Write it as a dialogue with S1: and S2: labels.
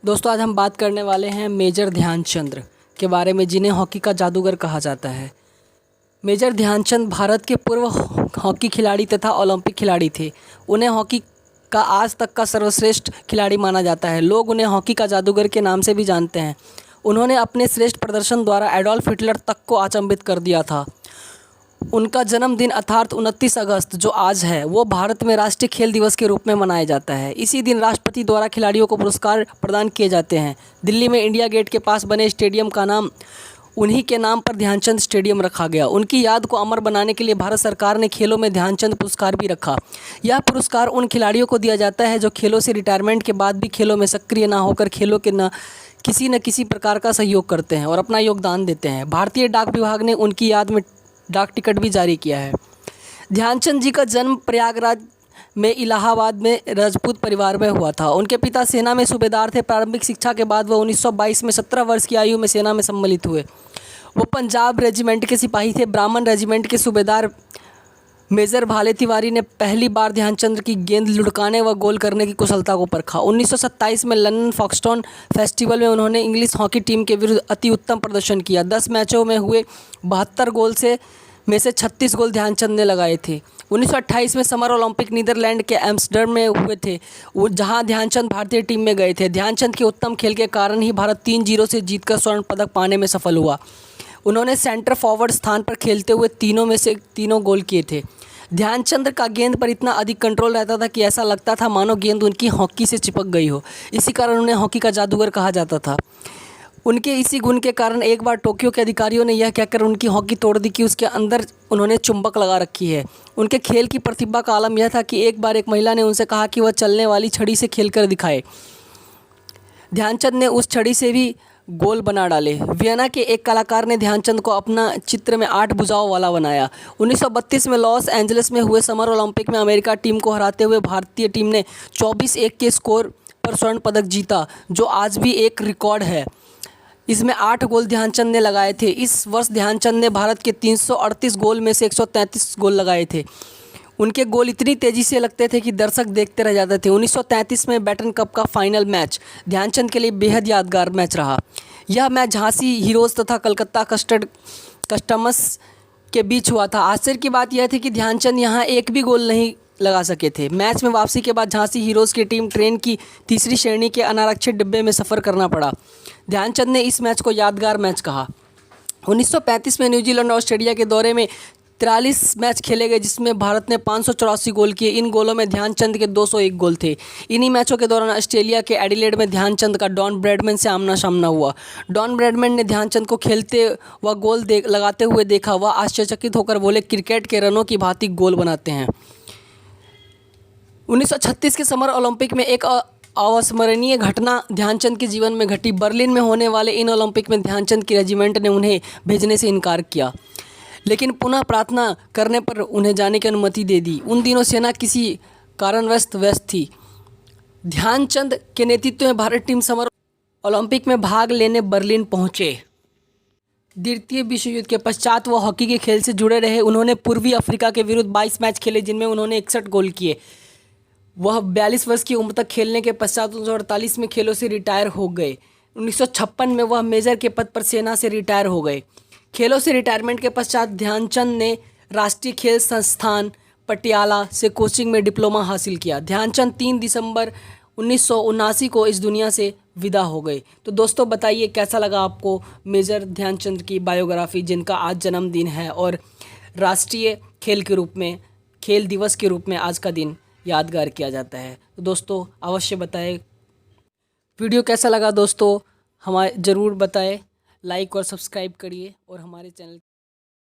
S1: दोस्तों आज हम बात करने वाले हैं मेजर ध्यानचंद के बारे में, जिन्हें हॉकी का जादूगर कहा जाता है। मेजर ध्यानचंद भारत के पूर्व हॉकी खिलाड़ी तथा ओलंपिक खिलाड़ी थे। उन्हें हॉकी का आज तक का सर्वश्रेष्ठ खिलाड़ी माना जाता है। लोग उन्हें हॉकी का जादूगर के नाम से भी जानते हैं। उन्होंने अपने श्रेष्ठ प्रदर्शन द्वारा एडोल्फ हिटलर तक को अचंभित कर दिया था। उनका जन्मदिन अर्थात 29 अगस्त जो आज है वो भारत में राष्ट्रीय खेल दिवस के रूप में मनाया जाता है। इसी दिन राष्ट्रपति द्वारा खिलाड़ियों को पुरस्कार प्रदान किए जाते हैं। दिल्ली में इंडिया गेट के पास बने स्टेडियम का नाम उन्हीं के नाम पर ध्यानचंद स्टेडियम रखा गया। उनकी याद को अमर बनाने के लिए भारत सरकार ने खेलों में ध्यानचंद पुरस्कार भी रखा। यह पुरस्कार उन खिलाड़ियों को दिया जाता है जो खेलों से रिटायरमेंट के बाद भी खेलों में सक्रिय न होकर खेलों के न किसी प्रकार का सहयोग करते हैं और अपना योगदान देते हैं। भारतीय डाक विभाग ने उनकी याद में डाक टिकट भी जारी किया है। ध्यानचंद जी का जन्म प्रयागराज में इलाहाबाद में राजपूत परिवार में हुआ था। उनके पिता सेना में सूबेदार थे। प्रारंभिक शिक्षा के बाद वह 1922 में 17 वर्ष की आयु में सेना में सम्मिलित हुए। वो पंजाब रेजिमेंट के सिपाही थे। ब्राह्मण रेजिमेंट के सूबेदार मेजर भाले तिवारी ने पहली बार ध्यानचंद की गेंद लुढ़काने व गोल करने की कुशलता को परखा। 1927 में लंदन फॉक्सटन फेस्टिवल में उन्होंने इंग्लिश हॉकी टीम के विरुद्ध अति उत्तम प्रदर्शन किया। 10 मैचों में हुए 72 गोल में से 36 गोल ध्यानचंद ने लगाए थे। 1928 में समर ओलंपिक नीदरलैंड के एम्स्टर्डम में हुए थे, जहां ध्यानचंद भारतीय टीम में गए थे। ध्यानचंद के उत्तम खेल के कारण ही भारत 3-0 से जीतकर स्वर्ण पदक पाने में सफल हुआ। उन्होंने सेंटर फॉरवर्ड स्थान पर खेलते हुए तीनों में से तीनों गोल किए थे। ध्यानचंद का गेंद पर इतना अधिक कंट्रोल रहता था कि ऐसा लगता था मानो गेंद उनकी हॉकी से चिपक गई हो। इसी कारण उन्हें हॉकी का जादूगर कहा जाता था। उनके इसी गुण के कारण एक बार टोक्यो के अधिकारियों ने यह कहकर उनकी हॉकी तोड़ दी कि उसके अंदर उन्होंने चुंबक लगा रखी है। उनके खेल की प्रतिभा का आलम यह था कि एक बार एक महिला ने उनसे कहा कि वह चलने वाली छड़ी से खेलकर दिखाए। ध्यानचंद ने उस छड़ी से भी गोल बना डाले। वियना के एक कलाकार ने ध्यानचंद को अपना चित्र में 8 भुजाओं वाला बनाया। 1932 में लॉस एंजलिस में हुए समर ओलंपिक में अमेरिका टीम को हराते हुए भारतीय टीम ने 24-1 के स्कोर पर स्वर्ण पदक जीता, जो आज भी एक रिकॉर्ड है। इसमें 8 गोल ध्यानचंद ने लगाए थे। इस वर्ष ध्यानचंद ने भारत के 338 गोल में से 133 गोल लगाए थे। उनके गोल इतनी तेज़ी से लगते थे कि दर्शक देखते रह जाते थे। 1933 में बैटन कप का फाइनल मैच ध्यानचंद के लिए बेहद यादगार मैच रहा। यह मैच झांसी हीरोज़ तथा कलकत्ता कस्टमर्स के बीच हुआ था। आश्चर्य की बात यह थी कि ध्यानचंद यहाँ एक भी गोल नहीं लगा सके थे। मैच में वापसी के बाद झांसी हीरोज़ की टीम ट्रेन की तीसरी श्रेणी के अनारक्षित डिब्बे में सफ़र करना पड़ा। ध्यानचंद ने इस मैच को यादगार मैच कहा। 1935 में न्यूजीलैंड और ऑस्ट्रेलिया के दौरे में 43 मैच खेले गए, जिसमें भारत ने 584 गोल किए। इन गोलों में ध्यानचंद के 201 गोल थे। इन्हीं मैचों के दौरान ऑस्ट्रेलिया के एडिलेड में ध्यानचंद का डॉन ब्रैडमैन से आमना सामना हुआ। डॉन ब्रैडमैन ने ध्यानचंद को खेलते व गोल लगाते हुए देखा। वह आश्चर्यचकित होकर बोले, क्रिकेट के रनों की भांति गोल बनाते हैं। 1936 के समर ओलंपिक में एक अविस्मरणीय घटना ध्यानचंद के जीवन में घटी। बर्लिन में होने वाले इन ओलंपिक में ध्यानचंद की रेजिमेंट ने उन्हें भेजने से इनकार किया, लेकिन पुनः प्रार्थना करने पर उन्हें जाने की अनुमति दे दी। उन दिनों सेना किसी कारणवश व्यस्त थी। ध्यानचंद के नेतृत्व में भारत टीम समर ओलंपिक में भाग लेने बर्लिन पहुंचे। द्वितीय विश्व युद्ध के पश्चात वह हॉकी के खेल से जुड़े रहे। उन्होंने पूर्वी अफ्रीका के विरुद्ध 22 मैच खेले, जिनमें उन्होंने 61 गोल किए। वह 42 वर्ष की उम्र तक खेलने के पश्चात 1948 में खेलों से रिटायर हो गए। 1956 में वह मेजर के पद पर सेना से रिटायर हो गए। खेलों से रिटायरमेंट के पश्चात ध्यानचंद ने राष्ट्रीय खेल संस्थान पटियाला से कोचिंग में डिप्लोमा हासिल किया। ध्यानचंद 3 दिसंबर 1979 को इस दुनिया से विदा हो गए। तो दोस्तों बताइए कैसा लगा आपको मेजर ध्यानचंद की बायोग्राफी, जिनका आज जन्मदिन है और राष्ट्रीय खेल के रूप में, खेल दिवस के रूप में आज का दिन यादगार किया जाता है। तो दोस्तों अवश्य बताएं वीडियो कैसा लगा। दोस्तों हमारे ज़रूर बताएं, लाइक और सब्सक्राइब करिए और हमारे चैनल